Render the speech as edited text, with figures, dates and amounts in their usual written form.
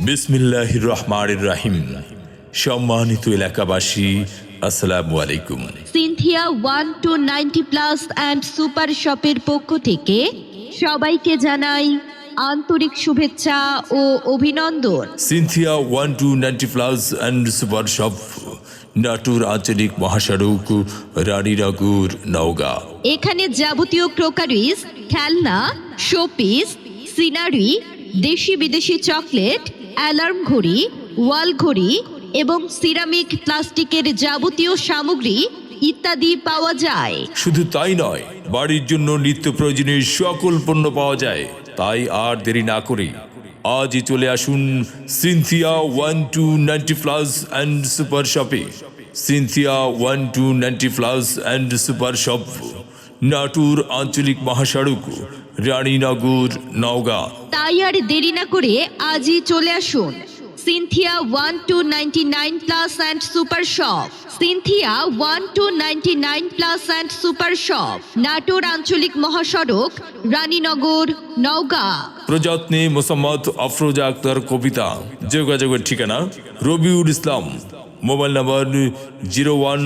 বিসমিল্লাহির রহমানির রহিম। সম্মানিত এলাকাবাসী, আসসালামু আলাইকুম। সিনথিয়া 1-90+ অ্যান্ড সুপার শপের পক্ষ থেকে সবাইকে জানাই আন্তরিক শুভেচ্ছা ও অভিনন্দন। Cynthia 1-90+ and super shop, Natore আঞ্চলিক মহাসড়ক, রানীনগর, নওগাঁ। এখানে যাবতীয় ক্রোকারিজ, খেলনা, শোপিস, সিনারি, দেশি বিদেশি চকলেট, অ্যালার্ম ঘড়ি, ওয়াল ঘড়ি এবং সিরামিক প্লাস্টিকের যাবতীয় সামগ্রী ইত্যাদি পাওয়া যায়। শুধু তাই নয়, বাড়ির জন্য নিত্য প্রয়োজনীয় সকল পণ্য পাওয়া যায়। তাই আর দেরি না করে আজই চলে আসুন সিনথিয়া 1-90+ অ্যান্ড সুপার শপে। Cynthia 1-90+ and super shop, Natore আঞ্চলিক মহাসড়ক, রানীনগর, নওগাঁ। তাই আর দেরি না করে আজই চলে আসুন Cynthia 1-99+ and super shop. Cynthia 1-99+ and super shop, Natore আঞ্চলিক মহাসড়ক, রানীনগর, নওগাঁ। প্রযত্নে মোসাম্মদ আফরোজা আক্তার কবিতা। যোগাযোগের ঠিকানা রবিউল ইসলাম, মোবাইল নাম্বার 01